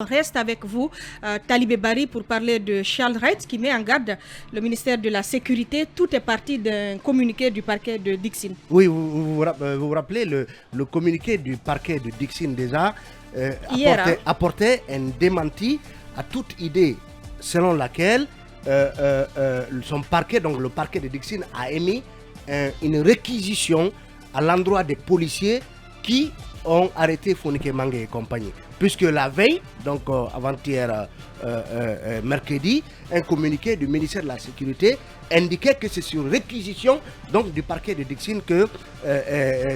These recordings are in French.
On reste avec vous, Talibé Bari, pour parler de Charles Wright qui met en garde le ministère de la Sécurité. Tout est parti d'un communiqué du parquet de Dixine. Oui, vous vous rappelez le communiqué du parquet de Dixine déjà apportait un démenti à toute idée selon laquelle son parquet, donc le parquet de Dixine, a émis une réquisition à l'endroit des policiers qui ont arrêté Fonike Mange et compagnie. Puisque la veille, donc avant-hier mercredi, un communiqué du ministère de la Sécurité indiquait que c'est sur réquisition donc, du parquet de Dixine que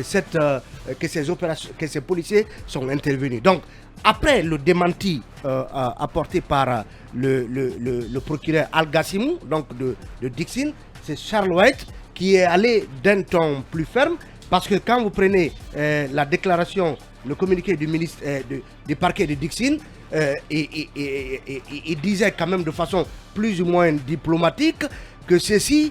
ces policiers sont intervenus. Donc, après le démenti apporté par le procureur Al-Gassimou, donc de Dixine, c'est Charles Wright qui est allé d'un ton plus ferme. Parce que quand vous prenez la déclaration, le communiqué du ministre du parquet de Dixine, il disait quand même de façon plus ou moins diplomatique que ceci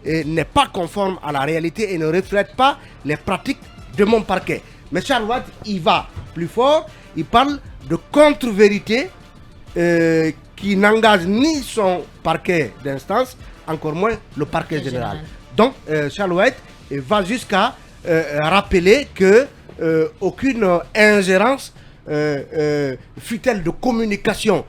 n'est pas conforme à la réalité et ne reflète pas les pratiques de mon parquet. Mais Charles Wright, il va plus fort, il parle de contre-vérité qui n'engage ni son parquet d'instance, encore moins le parquet général. Donc Charles Wright va jusqu'à rappeler que aucune ingérence, fut-elle de communication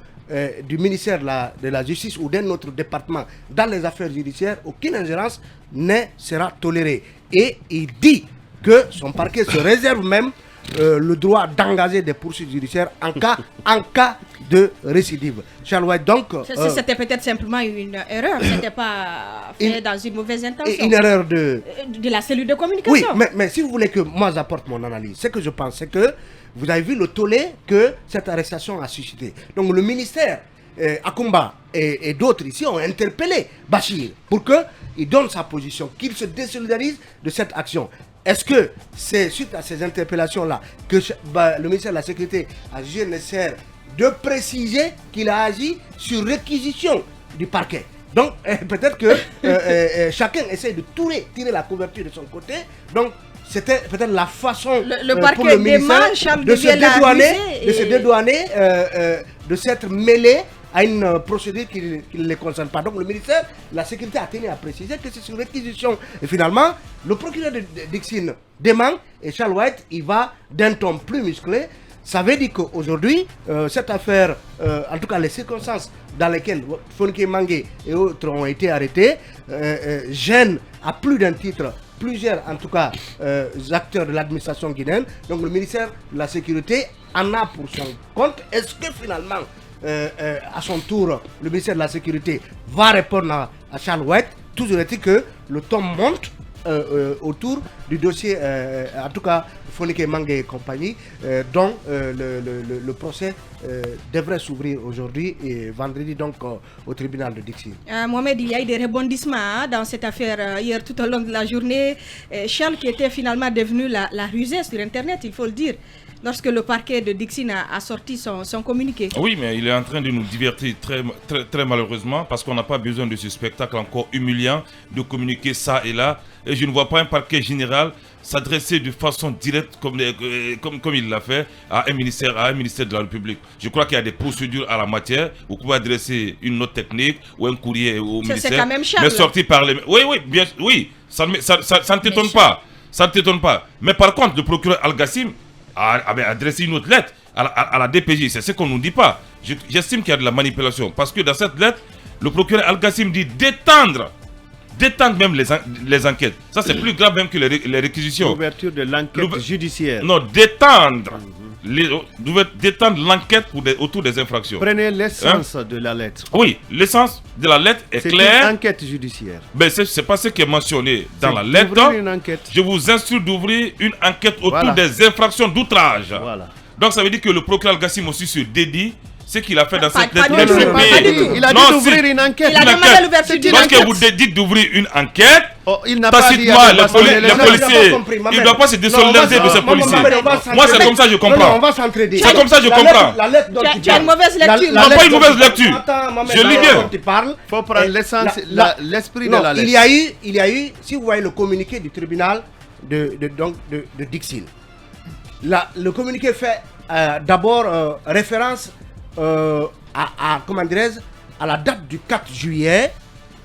du ministère de la Justice ou d'un autre département dans les affaires judiciaires, aucune ingérence ne sera tolérée. Et il dit que son parquet se réserve même le droit d'engager des poursuites judiciaires en cas de récidive. Charles Wright, donc... C'était peut-être simplement une erreur, c'était pas fait dans une mauvaise intention. Une erreur de la cellule de communication. Oui, mais si vous voulez que moi j'apporte mon analyse, ce que je pense, c'est que vous avez vu le tollé que cette arrestation a suscité. Donc le ministère, Akumba et d'autres ici ont interpellé Bachir pour qu'il donne sa position, qu'il se désolidarise de cette action. Est-ce que c'est suite à ces interpellations-là que le ministère de la Sécurité a jugé nécessaire de préciser qu'il a agi sur réquisition du parquet? Donc peut-être que chacun essaie de tirer la couverture de son côté. Donc c'était peut-être la façon pour le ministère de se dédouaner, de s'être mêlé à une procédure qui ne les concerne pas. Donc le ministère de la Sécurité a tenu à préciser que c'est sur réquisition. Et finalement, le procureur de Dixine dément et Charles Wright, il va d'un ton plus musclé. Ça veut dire qu'aujourd'hui, cette affaire, en tout cas les circonstances dans lesquelles Fonike Mange et autres ont été arrêtés, gênent à plus d'un titre plusieurs, en tout cas, acteurs de l'administration guinéenne. Donc le ministère de la Sécurité en a pour son compte. Est-ce que finalement, à son tour, le ministère de la Sécurité va répondre à Charles Wright? Toujours est-il que le ton monte autour du dossier, en tout cas Fonike Mange et compagnie, dont le procès devrait s'ouvrir aujourd'hui et vendredi donc au tribunal de Dixine. Mohamed, il y a eu des rebondissements dans cette affaire hier tout au long de la journée. Charles qui était finalement devenu la rusée sur Internet, il faut le dire, lorsque le parquet de Dixine a sorti son communiqué. Oui, mais il est en train de nous divertir très malheureusement parce qu'on n'a pas besoin de ce spectacle encore humiliant de communiquer ça et là. Et je ne vois pas un parquet général s'adresser de façon directe comme il l'a fait à un ministère de la République. Je crois qu'il y a des procédures à la matière. Vous pouvez adresser une note technique ou un courrier au ministère. C'est quand même Charles. Mais sorti par les... Oui, ça ne t'étonne pas. Ça ne t'étonne pas. Mais par contre, le procureur Al-Gassim a adressé une autre lettre à la DPJ. C'est ce qu'on ne nous dit pas. J'estime qu'il y a de la manipulation. Parce que dans cette lettre, le procureur Al-Gassim dit d'étendre même les enquêtes. Ça, c'est plus grave même que les réquisitions. L'ouverture de l'enquête judiciaire. Non, d'étendre l'enquête autour des infractions. Prenez l'essence de la lettre. Oui, l'essence de la lettre est claire. C'est une enquête judiciaire. Mais ce n'est pas ce qui est mentionné dans la lettre. Je vous instruis d'ouvrir une enquête autour des infractions d'outrage. Voilà. Donc ça veut dire que le procureur Gassim aussi se dédie. Ce qu'il a fait dans cette lettre. Il a dit d'ouvrir une enquête. Il a demandé l'ouverture d'une enquête. Lorsque vous dites d'ouvrir une enquête, il n'a pas dit les policiers, il ne doit pas se désolidariser de ces policiers. Moi, c'est comme ça que je comprends. C'est comme ça que je comprends. Tu as une mauvaise lecture. Non, pas une mauvaise lecture. Je lis bien. Il faut prendre l'essence, l'esprit de la lettre. Il y a eu, si vous voyez le communiqué du tribunal de Dixine, le communiqué fait d'abord référence à la date du 4 juillet,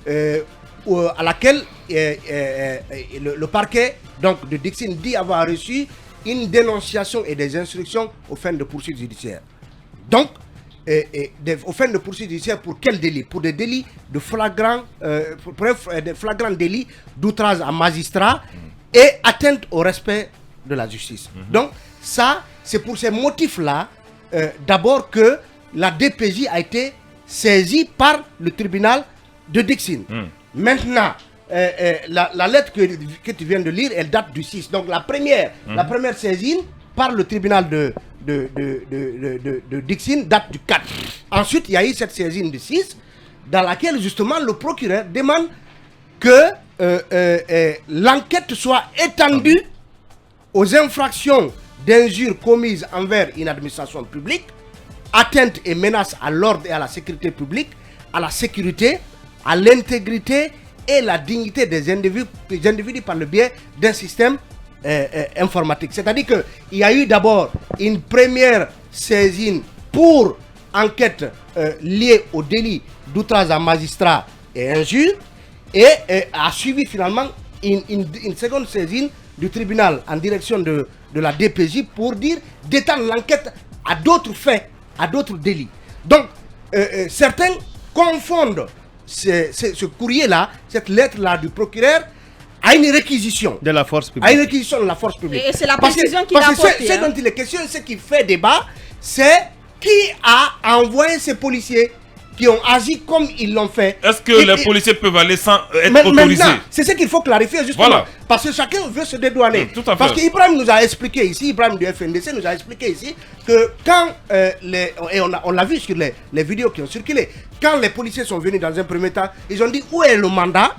à laquelle le parquet donc, de Dixine dit avoir reçu une dénonciation et des instructions aux fins de poursuites judiciaires. Donc, aux fins de poursuites judiciaires, pour quel délit? Pour des délits de flagrant, des flagrants délits d'outrage à magistrat et atteinte au respect de la justice. Donc, ça, c'est pour ces motifs-là, d'abord que la DPJ a été saisie par le tribunal de Dixine. Maintenant, la lettre que tu viens de lire, elle date du 6. Donc, la première saisine par le tribunal de Dixine date du 4. Ensuite, il y a eu cette saisine du 6, dans laquelle, justement, le procureur demande que l'enquête soit étendue aux infractions d'injures commises envers une administration publique, atteinte et menace à l'ordre et à la sécurité publique, à la sécurité, à l'intégrité et la dignité des individus par le biais d'un système informatique. C'est-à-dire qu'il y a eu d'abord une première saisine pour enquête liée au délit d'outrage à magistrat et injure, et a suivi finalement une seconde saisine du tribunal en direction de la DPJ pour dire d'étendre l'enquête à d'autres faits, à d'autres délits. Donc, certains confondent ce courrier-là, cette lettre-là du procureur, à une réquisition de la force publique. À une réquisition de la force publique. Et c'est la précision qu'il a apportée. Parce que ce dont il est question, ce qui fait débat, c'est qui a envoyé ces policiers qui ont agi comme ils l'ont fait. Est-ce que les policiers peuvent aller sans être autorisés? C'est ce qu'il faut clarifier justement. Voilà. Parce que chacun veut se dédouaner. Tout à fait. Parce qu'Ibrahim nous a expliqué ici, Ibrahim du FNDC nous a expliqué ici que quand, et on l'a vu sur les vidéos qui ont circulé, quand les policiers sont venus dans un premier temps, ils ont dit où est le mandat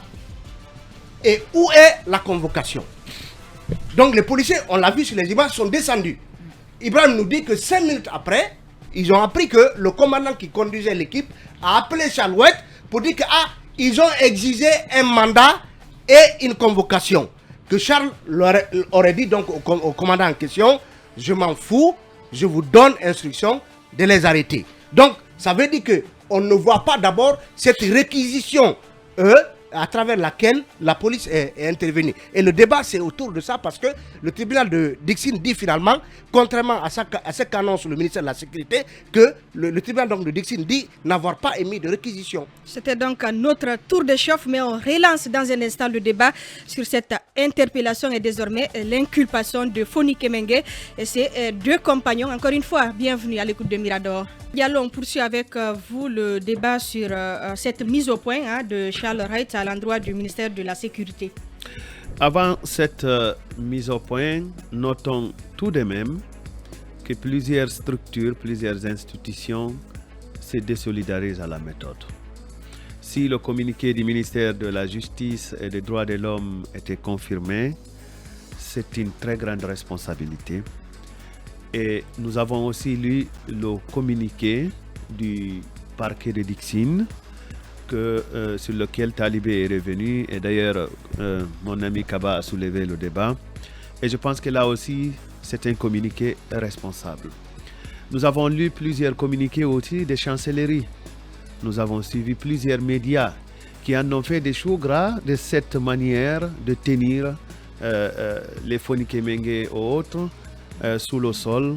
et où est la convocation. Donc les policiers, on l'a vu sur les images, sont descendus. Ibrahim nous dit que 5 minutes après, ils ont appris que le commandant qui conduisait l'équipe a appelé Chalouette pour dire qu'ils ont exigé un mandat et une convocation. Que Charles aurait dit donc au commandant en question, je m'en fous, je vous donne instruction de les arrêter. Donc ça veut dire qu'on ne voit pas d'abord cette réquisition à travers laquelle la police est intervenue. Et le débat, c'est autour de ça parce que le tribunal de Dixine dit finalement, contrairement à ce qu'annonce le ministère de la Sécurité, que le tribunal donc de Dixine dit n'avoir pas émis de réquisition. C'était donc notre tour de chauffe, mais on relance dans un instant le débat sur cette interpellation et désormais l'inculpation de Foni Kemenge et ses deux compagnons. Encore une fois, bienvenue à l'écoute de Mirador. Diallo, on poursuit avec vous le débat sur cette mise au point de Charles Wright à l'endroit du ministère de la Sécurité. Avant cette mise au point, notons tout de même que plusieurs structures, plusieurs institutions se désolidarisent à la méthode. Si le communiqué du ministère de la Justice et des Droits de l'Homme était confirmé, c'est une très grande responsabilité. Et nous avons aussi lu le communiqué du parquet de Dixine sur lequel Talibé est revenu. Et d'ailleurs, mon ami Kaba a soulevé le débat. Et je pense que là aussi, c'est un communiqué responsable. Nous avons lu plusieurs communiqués aussi des chancelleries. Nous avons suivi plusieurs médias qui en ont fait des choux gras de cette manière de tenir les Foni Kemenge et autres sous le sol,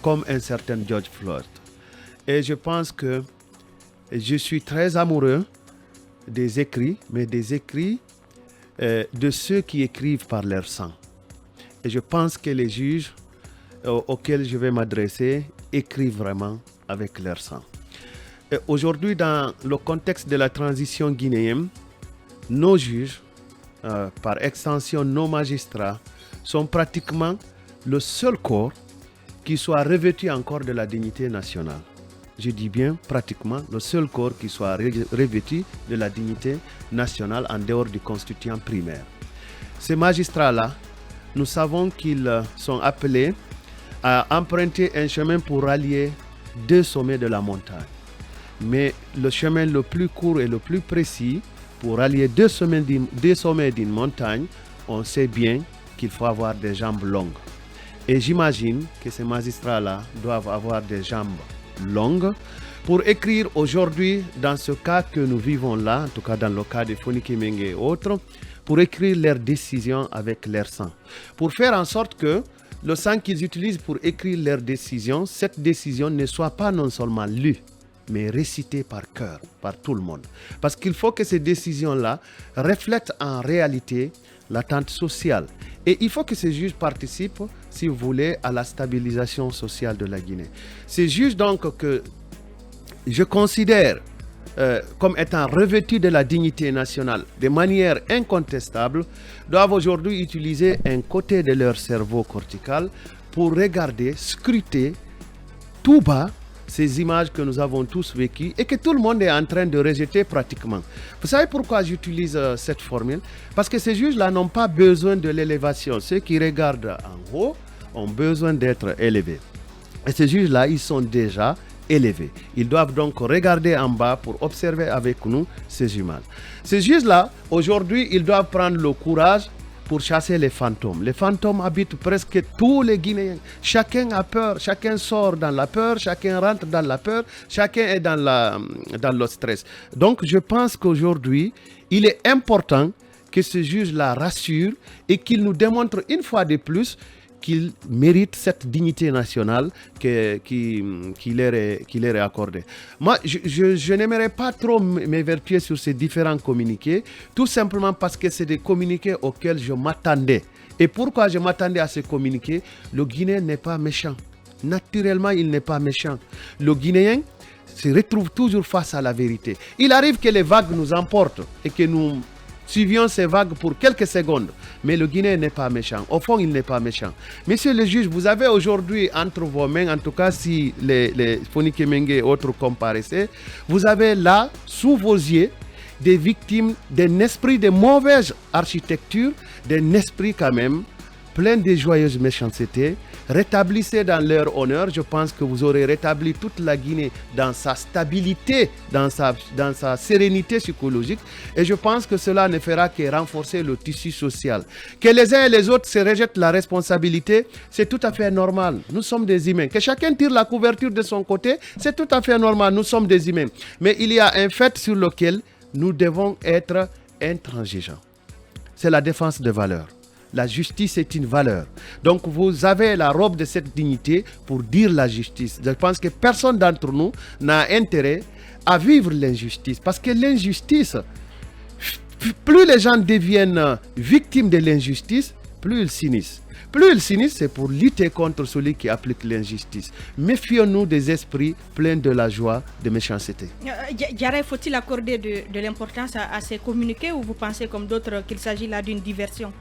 comme un certain George Floyd. Et je pense que je suis très amoureux des écrits, mais des écrits de ceux qui écrivent par leur sang. Et je pense que les juges auxquels je vais m'adresser écrivent vraiment avec leur sang. Et aujourd'hui, dans le contexte de la transition guinéenne, nos juges, par extension nos magistrats, sont pratiquement le seul corps qui soit revêtu encore de la dignité nationale. Je dis bien pratiquement le seul corps qui soit revêtu de la dignité nationale en dehors du constituant primaire. Ces magistrats-là, nous savons qu'ils sont appelés à emprunter un chemin pour rallier deux sommets de la montagne. Mais le chemin le plus court et le plus précis pour rallier deux sommets d'une montagne, on sait bien qu'il faut avoir des jambes longues. Et j'imagine que ces magistrats-là doivent avoir des jambes longue pour écrire aujourd'hui, dans ce cas que nous vivons là, en tout cas dans le cas de Fonike Mengue et autres, pour écrire leurs décisions avec leur sang. Pour faire en sorte que le sang qu'ils utilisent pour écrire leurs décisions, cette décision ne soit pas non seulement lue, mais récitée par cœur, par tout le monde. Parce qu'il faut que ces décisions-là reflètent en réalité l'attente sociale. Et il faut que ces juges participent, si vous voulez, à la stabilisation sociale de la Guinée. Ces juges, donc, que je considère comme étant revêtus de la dignité nationale de manière incontestable, doivent aujourd'hui utiliser un côté de leur cerveau cortical pour regarder, scruter tout bas ces images que nous avons tous vécues et que tout le monde est en train de rejeter pratiquement. Vous savez pourquoi j'utilise cette formule? Parce que ces juges-là n'ont pas besoin de l'élévation. Ceux qui regardent en haut ont besoin d'être élevés. Et ces juges-là, ils sont déjà élevés. Ils doivent donc regarder en bas pour observer avec nous ces images. Ces juges-là, aujourd'hui, ils doivent prendre le courage pour chasser les fantômes. Les fantômes habitent presque tous les Guinéens. Chacun a peur, chacun sort dans la peur, chacun rentre dans la peur, chacun est dans le stress. Donc, je pense qu'aujourd'hui, il est important que ce juge-là rassure et qu'il nous démontre une fois de plus qu'il mérite cette dignité nationale qui leur est accordée. Moi, je n'aimerais pas trop m'évertuer sur ces différents communiqués, tout simplement parce que c'est des communiqués auxquels je m'attendais. Et pourquoi je m'attendais à ces communiqués? Le Guinéen n'est pas méchant. Naturellement, il n'est pas méchant. Le Guinéen se retrouve toujours face à la vérité. Il arrive que les vagues nous emportent et que nous suivions ces vagues pour quelques secondes. Mais le Guinéen n'est pas méchant. Au fond, il n'est pas méchant. Monsieur le juge, vous avez aujourd'hui entre vos mains, en tout cas si les Fonike Mengue et autres comparaissaient, vous avez là, sous vos yeux, des victimes d'un esprit de mauvaise architecture, d'un esprit quand même plein de joyeuses méchancetés. Rétablissez dans leur honneur, je pense que vous aurez rétabli toute la Guinée dans sa stabilité, dans sa sérénité psychologique. Et je pense que cela ne fera que renforcer le tissu social. Que les uns et les autres se rejettent la responsabilité, c'est tout à fait normal. Nous sommes des humains. Que chacun tire la couverture de son côté, c'est tout à fait normal. Nous sommes des humains. Mais il y a un fait sur lequel nous devons être intransigeants. C'est la défense des valeurs. La justice est une valeur. Donc vous avez la robe de cette dignité pour dire la justice. Je pense que personne d'entre nous n'a intérêt à vivre l'injustice. Parce que l'injustice, plus les gens deviennent victimes de l'injustice, plus ils s'unissent. Plus ils s'unissent, c'est pour lutter contre celui qui applique l'injustice. Méfions-nous des esprits pleins de la joie, de méchanceté. Diarra, faut-il accorder de l'importance à ces communiqués ou vous pensez comme d'autres qu'il s'agit là d'une diversion?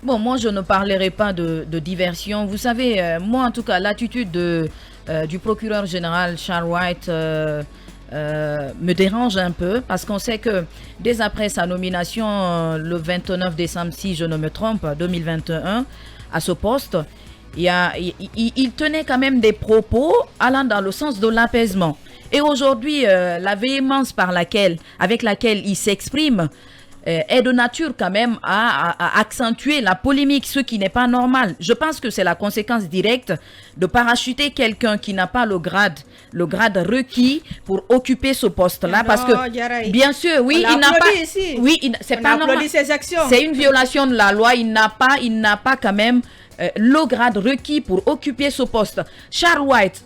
Bon, moi, je ne parlerai pas de diversion. Vous savez, moi, en tout cas, l'attitude du procureur général Charles White me dérange un peu parce qu'on sait que dès après sa nomination, le 29 décembre, si je ne me trompe, 2021, à ce poste, il tenait quand même des propos allant dans le sens de l'apaisement. Et aujourd'hui, la véhémence avec laquelle il s'exprime est de nature quand même à accentuer la polémique, ce qui n'est pas normal. Je pense que c'est la conséquence directe de parachuter quelqu'un qui n'a pas le grade requis pour occuper ce poste-là. Parce que, bien sûr, oui, il n'a pas... Ici. Oui, c'est pas normal. Ses actions. C'est une violation de la loi. Il n'a pas quand même le grade requis pour occuper ce poste. Charles White,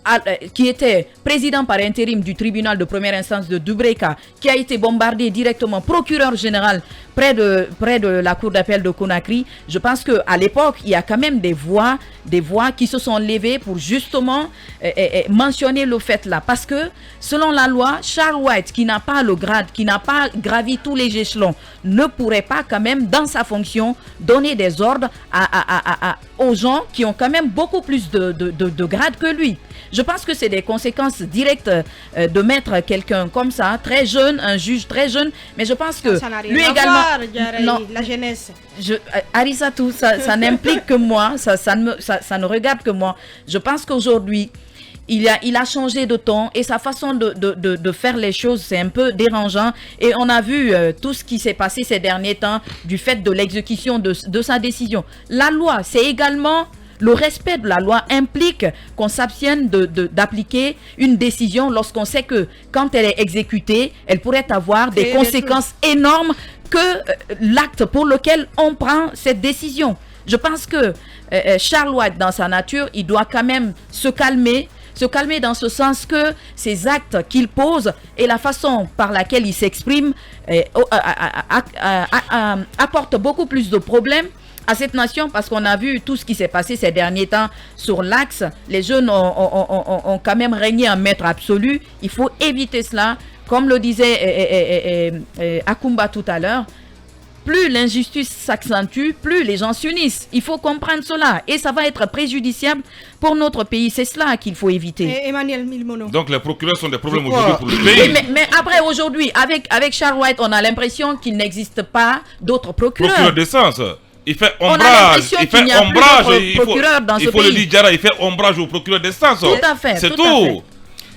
qui était président par intérim du tribunal de première instance de Dubreka, qui a été bombardé directement procureur général près de la cour d'appel de Conakry, je pense qu'à l'époque, il y a quand même des voix qui se sont levées pour justement mentionner le fait là. Parce que, selon la loi, Charles White, qui n'a pas le grade, qui n'a pas gravi tous les échelons, ne pourrait pas quand même, dans sa fonction, donner des ordres aux gens qui ont quand même beaucoup plus de grade que lui. Je pense que c'est des conséquences directes de mettre quelqu'un comme ça, très jeune, un juge très jeune, mais je pense que ça n'a rien lui à également... voir, non, la jeunesse. Arissatou, ça n'implique que moi, ça ne regarde que moi. Je pense qu'aujourd'hui, il a changé de ton et sa façon de faire les choses, c'est un peu dérangeant. Et on a vu tout ce qui s'est passé ces derniers temps du fait de l'exécution de sa décision. La loi, c'est également le respect de la loi implique qu'on s'abstienne d'appliquer une décision lorsqu'on sait que quand elle est exécutée, elle pourrait avoir des conséquences énormes que l'acte pour lequel on prend cette décision. Je pense que Charles White, dans sa nature, il doit quand même se calmer dans ce sens que ces actes qu'il pose et la façon par laquelle il s'exprime apportent beaucoup plus de problèmes à cette nation, parce qu'on a vu tout ce qui s'est passé ces derniers temps sur l'axe. Les jeunes ont quand même régné en maître absolu. Il faut éviter cela. Comme le disait Akumba tout à l'heure, plus l'injustice s'accentue, plus les gens s'unissent. Il faut comprendre cela. Et ça va être préjudiciable pour notre pays. C'est cela qu'il faut éviter. Emmanuel Milmono. Donc les procureurs sont des problèmes aujourd'hui pour le pays. Oui, mais après, aujourd'hui, avec Charles White, on a l'impression qu'il n'existe pas d'autres procureurs. Procureur d'essence. Il fait On a ombrage. l'impression Il qu'il fait n'y a plus ombrage. d'autres procureurs dans ce Il faut le pays. dire, Diarra, il fait ombrage au procureur d'essence. Tout à fait. C'est tout à fait. tout.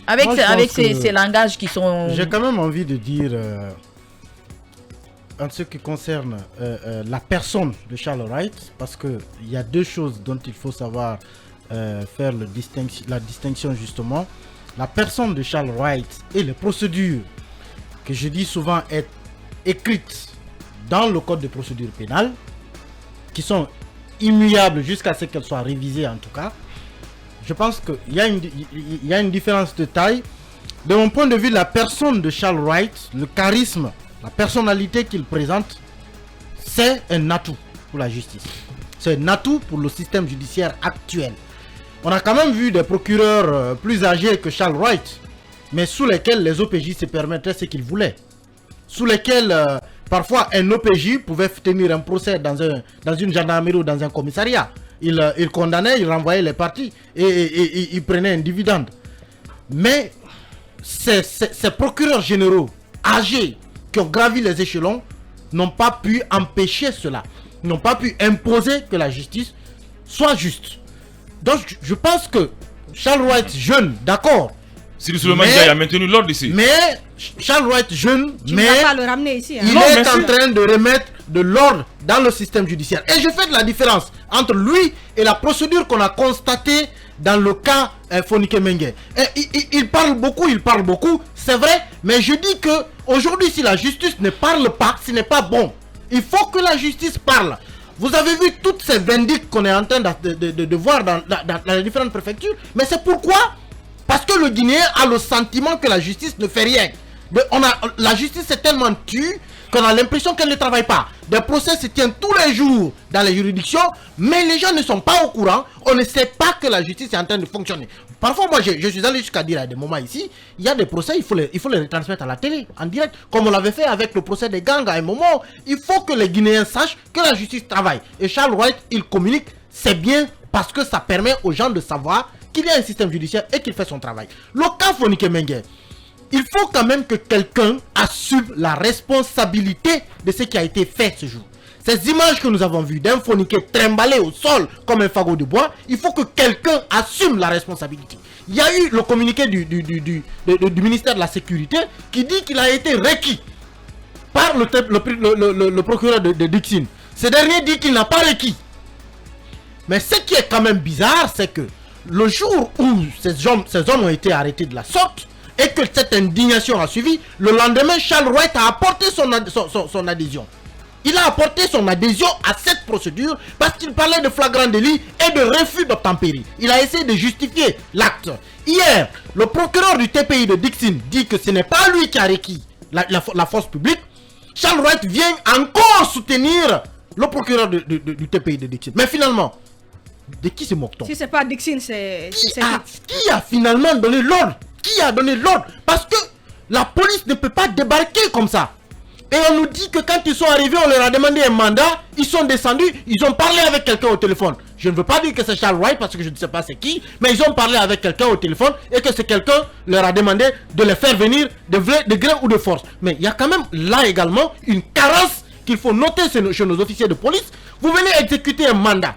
Avec, Moi, je avec pense ces, que ces langages qui sont... J'ai quand même envie de dire, en ce qui concerne la personne de Charles Wright, parce qu'il y a deux choses dont il faut savoir faire la distinction justement. La personne de Charles Wright et les procédures que je dis souvent être écrites dans le code de procédure pénale, qui sont immuables jusqu'à ce qu'elles soient révisées en tout cas. Je pense qu'il y a une différence de taille. De mon point de vue, la personne de Charles Wright, le charisme, la personnalité qu'il présente, c'est un atout pour la justice. C'est un atout pour le système judiciaire actuel. On a quand même vu des procureurs plus âgés que Charles Wright, mais sous lesquels les OPJ se permettaient ce qu'ils voulaient. Sous lesquels parfois un OPJ pouvait tenir un procès dans une gendarmerie ou dans un commissariat. Il condamnait, il renvoyait les parties et il prenait un dividende. Mais ces procureurs généraux âgés qui ont gravi les échelons n'ont pas pu empêcher cela, n'ont pas pu imposer que la justice soit juste. Donc je pense que Charles Wright jeune, d'accord. Sidi Souleymane Ndiaye a maintenu l'ordre ici. Mais Charles Wright jeune, Tu ne vas pas le ramener ici. il est en train de remettre de l'ordre dans le système judiciaire. Et je fais de la différence entre lui et la procédure qu'on a constatée dans le cas Fonike Mengue. Il parle beaucoup, c'est vrai, mais je dis que aujourd'hui, si la justice ne parle pas, ce n'est pas bon. Il faut que la justice parle. Vous avez vu toutes ces vindictes qu'on est en train de voir dans les différentes préfectures, mais c'est pourquoi? Parce que le Guinéen a le sentiment que la justice ne fait rien. La justice est tellement tue qu'on a l'impression qu'elle ne travaille pas. Des procès se tiennent tous les jours dans les juridictions, mais les gens ne sont pas au courant. On ne sait pas que la justice est en train de fonctionner. Parfois, moi, je suis allé jusqu'à dire à des moments ici, il y a des procès, il faut les retransmettre à la télé, en direct, comme on l'avait fait avec le procès des gangs à un moment. Il faut que les Guinéens sachent que la justice travaille. Et Charles Wright, il communique, c'est bien parce que ça permet aux gens de savoir qu'il y a un système judiciaire et qu'il fait son travail. Le cas Fonike Mengue, il faut quand même que quelqu'un assume la responsabilité de ce qui a été fait ce jour. Ces images que nous avons vues d'un Fonike trimballé au sol comme un fagot de bois, il faut que quelqu'un assume la responsabilité. Il y a eu le communiqué du ministère de la Sécurité qui dit qu'il a été requis par le procureur de Dixine. Ce dernier dit qu'il n'a pas requis. Mais ce qui est quand même bizarre, c'est que le jour où ces hommes ont été arrêtés de la sorte, et que cette indignation a suivi, le lendemain, Charles Wright a apporté son adhésion. Il a apporté son adhésion à cette procédure parce qu'il parlait de flagrant délit et de refus d'obtempérer. Il a essayé de justifier l'acte. Hier, le procureur du TPI de Dixine dit que ce n'est pas lui qui a requis la force publique. Charles Wright vient encore soutenir le procureur du TPI de Dixine. Mais finalement, de qui se moque-t-on? Si c'est pas Dixine, c'est Qui a finalement donné l'ordre? Qui a donné l'ordre? Parce que la police ne peut pas débarquer comme ça. Et on nous dit que quand ils sont arrivés, on leur a demandé un mandat, ils sont descendus, ils ont parlé avec quelqu'un au téléphone. Je ne veux pas dire que c'est Charles Wright parce que je ne sais pas c'est qui, mais ils ont parlé avec quelqu'un au téléphone et que c'est quelqu'un leur a demandé de les faire venir de gré ou de force. Mais il y a quand même là également une carence qu'il faut noter chez nos officiers de police. Vous venez exécuter un mandat.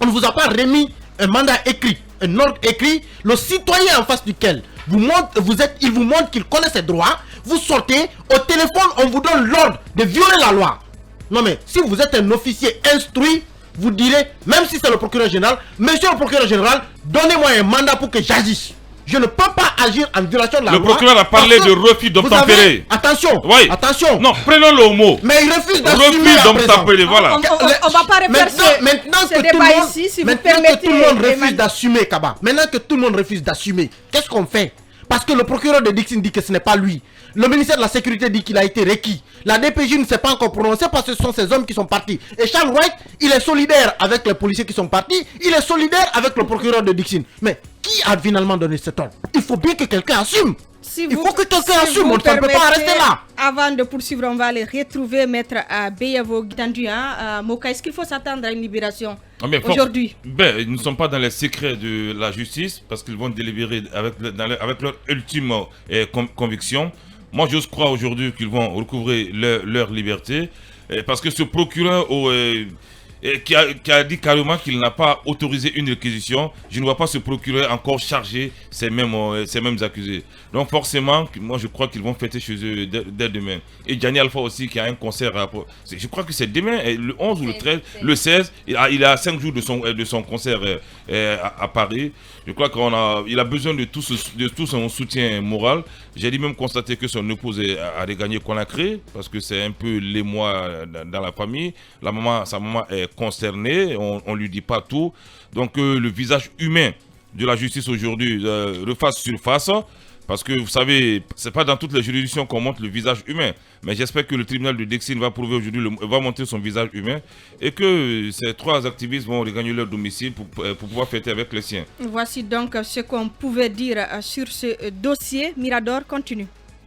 On ne vous a pas remis un mandat écrit, un ordre écrit. Le citoyen en face duquel il vous montre qu'il connaît ses droits. Vous sortez, au téléphone, on vous donne l'ordre de violer la loi. Non mais, si vous êtes un officier instruit, vous direz, même si c'est le procureur général, monsieur le procureur général, donnez-moi un mandat pour que j'agisse. Je ne peux pas agir en violation de la loi. Le procureur a parlé de refus d'obtempérer. Attention, Oui. attention. Non, prenons-le au mot. Mais il refuse d'assumer Refus à présent. d'obtempérer, voilà. On va pas refaire Maintenant ce que tout débat le monde, ici, si vous maintenant que permettez. tout le monde refuse Emmanuel. d'assumer, Kaba. Maintenant que tout le monde refuse d'assumer, qu'est-ce qu'on fait? Parce que le procureur de Dixon dit que ce n'est pas lui. Le ministère de la Sécurité dit qu'il a été requis. La DPJ ne s'est pas encore prononcée parce que ce sont ces hommes qui sont partis. Et Charles Wright, il est solidaire avec les policiers qui sont partis. Il est solidaire avec le procureur de Dixon. Mais qui a finalement donné cet ordre? Il faut bien que quelqu'un assume. Il faut que quelqu'un assume. On ne peut pas rester là. Avant de poursuivre, on va aller retrouver Maître Beyavo Gitandu. Moka, est-ce qu'il faut s'attendre à une libération aujourd'hui? Ils ne sont pas dans les secrets de la justice parce qu'ils vont délibérer avec leur ultime conviction. Moi, j'ose croire aujourd'hui qu'ils vont recouvrer leur liberté parce que ce procureur qui a dit carrément qu'il n'a pas autorisé une réquisition, je ne vois pas ce procureur encore charger ces mêmes accusés. Donc forcément, moi je crois qu'ils vont fêter chez eux dès demain. Et Gianni Alpha aussi qui a un concert, je crois que c'est demain, le 11 ou le 13, le 16, il a 5 jours de son concert à Paris. Je crois qu'il a besoin de tout son soutien moral. J'ai même constaté que son épouse a regagné Conakry parce que c'est un peu l'émoi dans la famille. Sa maman est concernée, on ne lui dit pas tout. Donc le visage humain de la justice aujourd'hui refasse surface. Parce que vous savez, c'est pas dans toutes les juridictions qu'on montre le visage humain. Mais j'espère que le tribunal de Dixine va prouver aujourd'hui, va montrer son visage humain et que ces 3 activistes vont regagner leur domicile pour pouvoir fêter avec les siens. Voici donc ce qu'on pouvait dire sur ce dossier. Mirador continue.